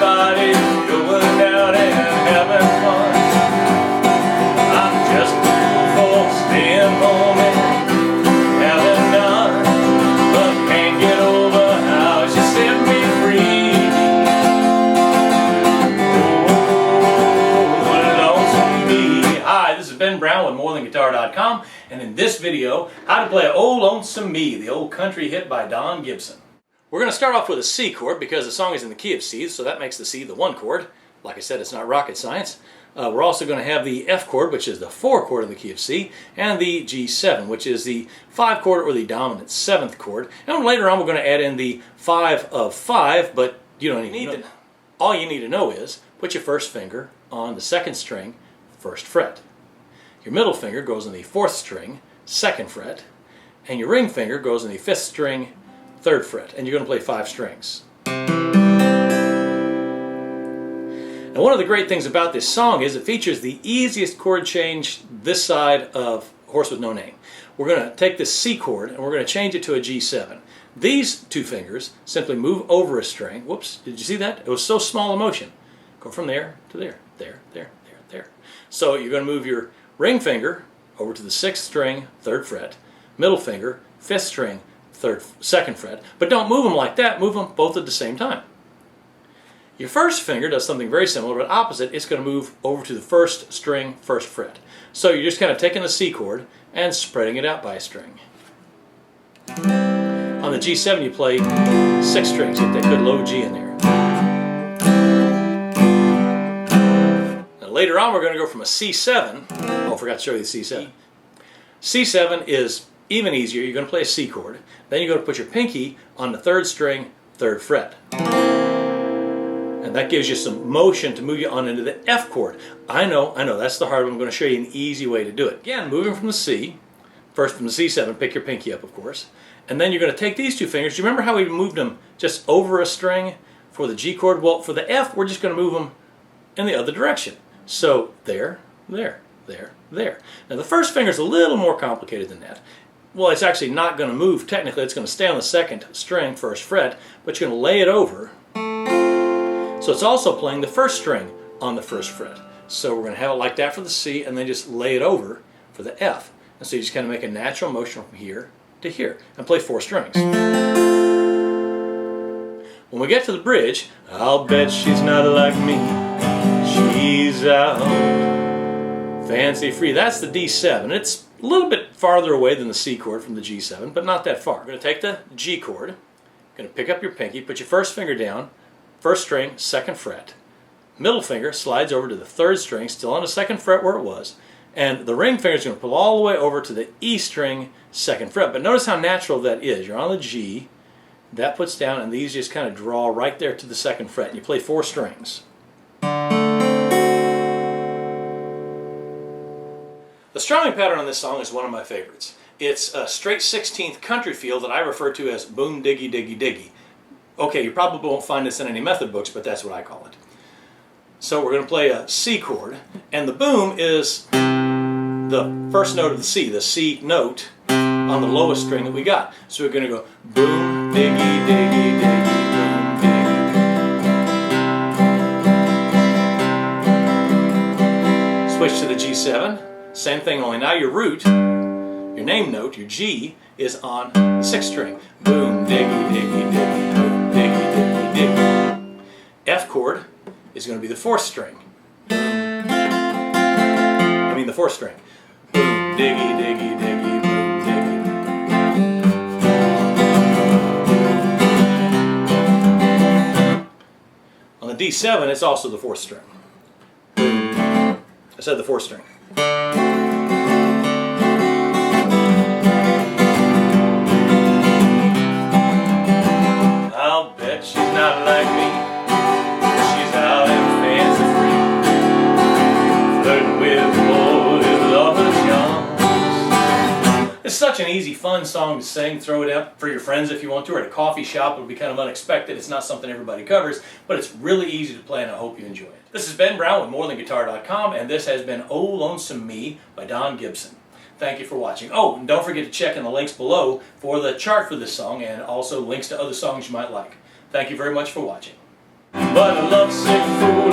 everybody's going out and having fun. I'm just a fool for staying home and having none, but can't get over how she set me free. Oh, lonesome me. Hi, this is Ben Brown with MoreThanGuitar.com, and in this video, how to play Oh Lonesome Me, the old country hit by Don Gibson. We're going to start off with a C chord because the song is in the key of C, so that makes the C the 1 chord. Like I said, it's not rocket science. We're also going to have the F chord, which is the 4 chord in the key of C, and the G7, which is the 5 chord or the dominant 7th chord. And later on we're going to add in the 5 of 5, but you don't need to. All you need to know is put your first finger on the 2nd string, 1st fret. Your middle finger goes on the 4th string, 2nd fret, and your ring finger goes on the 5th string, 3rd fret, and you're going to play 5 strings. Now, one of the great things about this song is it features the easiest chord change this side of Horse with No Name. We're going to take this C chord and we're going to change it to a G7. These 2 fingers simply move over a string. Whoops, did you see that? It was so small a motion. Go from there to there, there, there, there, there. So you're going to move your ring finger over to the 6th string, 3rd fret, middle finger, 5th string, 2nd fret, but don't move them like that, move them both at the same time. Your first finger does something very similar, but opposite. It's going to move over to the 1st string, 1st fret. So you're just kind of taking the C chord and spreading it out by a string. On the G7 you play 6 strings, get that good low G in there. Now later on we're going to go from a C7, oh I forgot to show you the C7. C7 is even easier. You're going to play a C chord, then you're going to put your pinky on the 3rd string, 3rd fret. And that gives you some motion to move you on into the F chord. I know, that's the hard one. I'm going to show you an easy way to do it. Again, moving from the C, first from the C7, pick your pinky up of course, and then you're going to take these 2 fingers. Do you remember how we moved them just over a string for the G chord? Well, for the F, we're just going to move them in the other direction. So there, there, there, there. Now the first finger is a little more complicated than that. Well, it's actually not going to move technically. It's going to stay on the 2nd string, 1st fret, but you're going to lay it over. So it's also playing the 1st string on the 1st fret. So we're going to have it like that for the C and then just lay it over for the F. And so you just kind of make a natural motion from here to here and play 4 strings. When we get to the bridge, I'll bet she's not like me. She's out fancy free. That's the D7. It's a little bit farther away than the C chord from the G7, but not that far. We're going to take the G chord, going to pick up your pinky, put your first finger down, 1st string, 2nd fret. Middle finger slides over to the 3rd string, still on the 2nd fret where it was, and the ring finger is going to pull all the way over to the E string, 2nd fret. But notice how natural that is. You're on the G, that puts down, and these just kind of draw right there to the 2nd fret, and you play 4 strings. The strumming pattern on this song is one of my favorites. It's a straight 16th country feel that I refer to as boom diggy diggy diggy. Okay, you probably won't find this in any method books, but that's what I call it. So we're going to play a C chord, and the boom is the 1st note of the C note on the lowest string that we got. So we're going to go boom diggy diggy diggy boom diggy. Switch to the G7. Same thing, only now your root, your name note, your G, is on the 6th string. Boom, diggy, diggy, diggy, boom, diggy, diggy, diggy. F chord is going to be the 4th string. The 4th string. Boom, diggy, diggy, diggy, boom, diggy. On the D7, it's also the 4th string. I said the 4th string. I'll bet she's not like me. She's out and fancy free, flirting with boys with all her charms. It's such an easy, fun song to sing. Throw it up for your friends if you want to, or at a coffee shop. It'll be kind of unexpected. It's not something everybody covers, but it's really easy to play, and I hope you enjoy it. This is Ben Brown with MoreThanGuitar.com, and this has been Oh Lonesome Me by Don Gibson. Thank you for watching. Oh, and don't forget to check in the links below for the chart for this song and also links to other songs you might like. Thank you very much for watching. but a lovesick fool